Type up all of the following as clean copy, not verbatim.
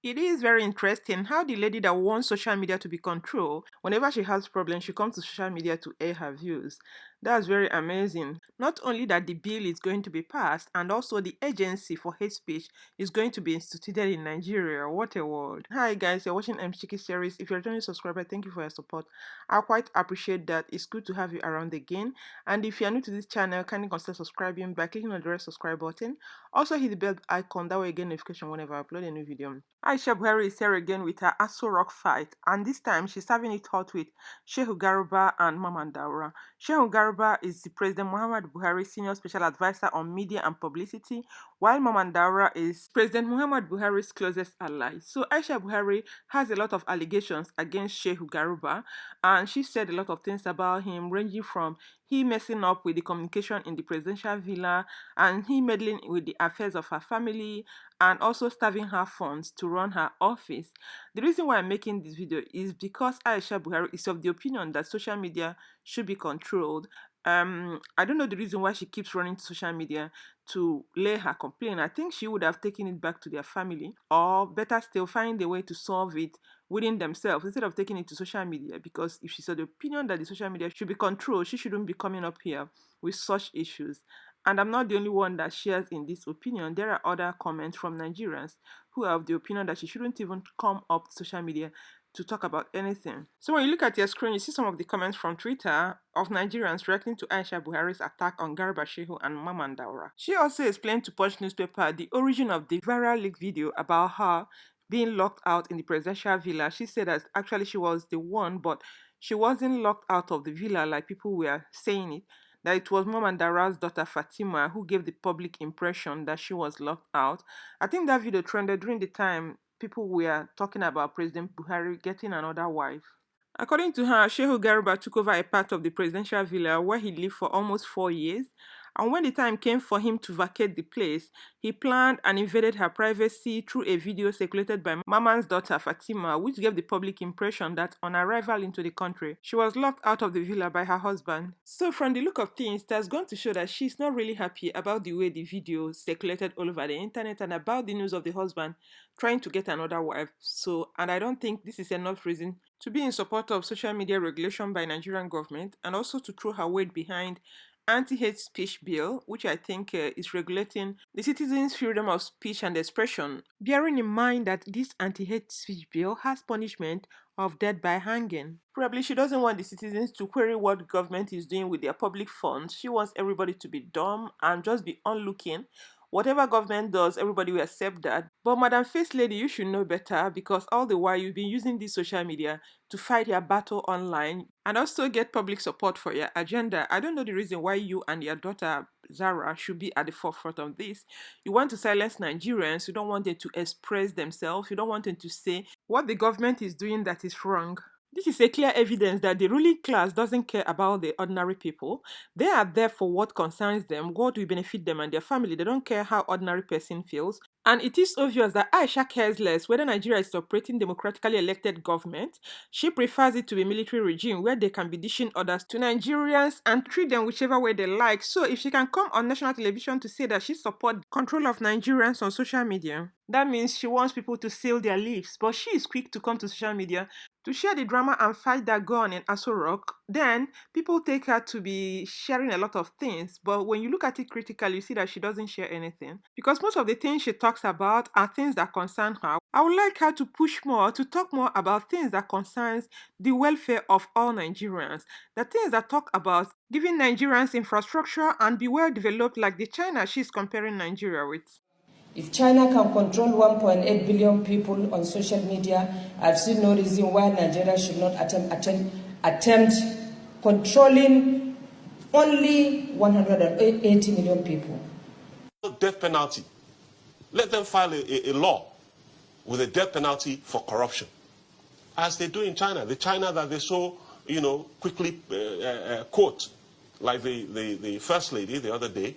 It is very interesting how the lady that wants social media to be controlled, whenever she has problems, she comes to social media to air her views. That's very amazing. Not only that the bill is going to be passed, and also the agency for hate speech is going to be instituted in Nigeria. What a world. Hi guys, you're watching MCK series. If you're a returning subscriber, thank you for your support. I quite appreciate that. It's good to have you around again. And if you're new to this channel, kindly consider subscribing by clicking on the red subscribe button. Also hit the bell icon, that way you get notification whenever I upload a new video. Aisha Buhari is here again with her Aso Rock fight, and this time she's having it hot with Shehu Garba and Mamman Daura. Shehu Garba is the President Muhammad Buhari's senior special advisor on media and publicity, while Mamman Daura is President Muhammad Buhari's closest ally. So Aisha Buhari has a lot of allegations against Shehu Garba, and she said a lot of things about him, ranging from he messing up with the communication in the presidential villa, and he meddling with the affairs of her family, and also starving her funds to run her office. The reason why I'm making this video is because Aisha Buhari is of the opinion that social media should be controlled. I don't know the reason why she keeps running to social media to lay her complaint. I think she would have taken it back to their family, or better still, find a way to solve it within themselves instead of taking it to social media. Because if she's of the opinion that the social media should be controlled, she shouldn't be coming up here with such issues. And I'm not the only one that shares in this opinion. There are other comments from Nigerians who have the opinion that she shouldn't even come up to social media to talk about anything. So when you look at your screen, you see some of the comments from Twitter of Nigerians reacting to Aisha Buhari's attack on Garba, Shehu and Mamman Daura. She also explained to Punch newspaper the origin of the viral leak video about her being locked out in the presidential villa. She said that actually she was the one, but she wasn't locked out of the villa like people were saying it. That it was Mamman Daura's daughter Fatima who gave the public impression that she was locked out. I think that video trended during the time people were talking about President Buhari getting another wife. According to her, Shehu Garba took over a part of the presidential villa where he lived for almost 4 years. And when the time came for him to vacate the place, he planned and invaded her privacy through a video circulated by Mamman's daughter Fatima, which gave the public impression that on arrival into the country, she was locked out of the villa by her husband. So from the look of things, that's going to show that she's not really happy about the way the video circulated all over the internet and about the news of the husband trying to get another wife. So, and I don't think this is enough reason to be in support of social media regulation by Nigerian government, and also to throw her weight behind anti-hate speech bill, which I think is regulating the citizens' freedom of speech and expression, bearing in mind that this anti-hate speech bill has punishment of death by hanging. Probably she doesn't want the citizens to query what the government is doing with their public funds. She wants everybody to be dumb and just be onlooking. Whatever government does, everybody will accept that. But Madam Face Lady, you should know better, because all the while you've been using this social media to fight your battle online and also get public support for your agenda. I don't know the reason why you and your daughter Zara should be at the forefront of this. You want to silence Nigerians, you don't want them to express themselves, you don't want them to say what the government is doing that is wrong. This is a clear evidence that the ruling class doesn't care about the ordinary people. They are there for what concerns them, what will benefit them and their family. They don't care how ordinary person feels. And it is obvious that Aisha cares less whether Nigeria is operating democratically elected government. She prefers it to a military regime where they can be dishing orders to Nigerians and treat them whichever way they like. So if she can come on national television to say that she supports control of Nigerians on social media, that means she wants people to seal their lips. But she is quick to come to social media to share the drama and fight that go on in Aso Rock. Then people take her to be sharing a lot of things, but when you look at it critically, you see that she doesn't share anything, because most of the things she talks about are things that concern her. I would like her to push more, to talk more about things that concerns the welfare of all Nigerians, the things that talk about giving Nigerians infrastructure and be well developed like the China she's comparing Nigeria with. If China can control 1.8 billion people on social media, I've seen no reason why Nigeria should not attempt controlling only 180 million people. Death penalty. Let them file a law with a death penalty for corruption, as they do in China. The China that they so, quickly quote, like the first lady the other day,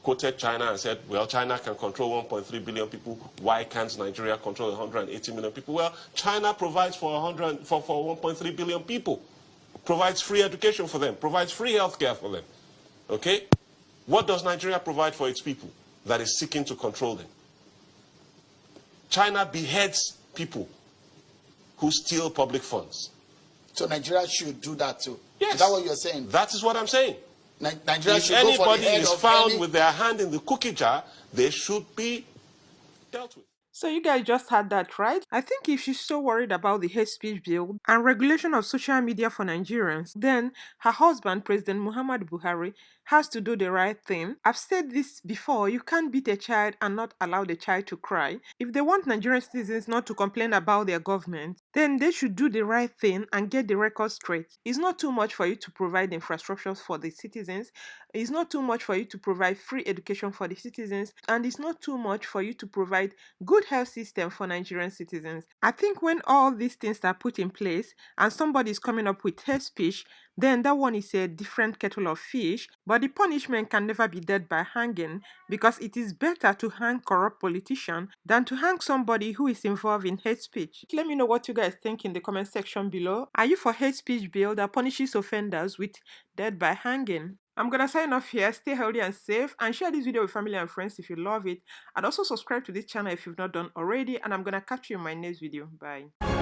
quoted China and said, well, China can control 1.3 billion people. Why can't Nigeria control 180 million people? Well, China provides for 1.3 billion people, provides free education for them, provides free healthcare for them. Okay? What does Nigeria provide for its people that is seeking to control them? China beheads people who steal public funds. So Nigeria should do that too. Yes. Is that what you're saying? That is what I'm saying. Nigeria If should go for the anybody head is of found any... with their hand in the cookie jar, they should be dealt with. So you guys just had that, right? I think if she's so worried about the hate speech bill and regulation of social media for Nigerians, then her husband, President Muhammad Buhari, has to do the right thing. I've said this before, you can't beat a child and not allow the child to cry. If they want Nigerian citizens not to complain about their government, then they should do the right thing and get the record straight. It's not too much for you to provide infrastructures for the citizens. It's not too much for you to provide free education for the citizens. And it's not too much for you to provide good health system for Nigerian citizens. I think when all these things are put in place and somebody is coming up with hate speech, then that one is a different kettle of fish. But the punishment can never be death by hanging, because it is better to hang corrupt politician than to hang somebody who is involved in hate speech. Let me know what you guys think in the comment section below. Are you for hate speech bill that punishes offenders with death by hanging? I'm gonna sign off here. Stay healthy and safe, and share this video with family and friends if you love it. And also subscribe to this channel if you've not done already. And I'm gonna catch you in my next video. Bye.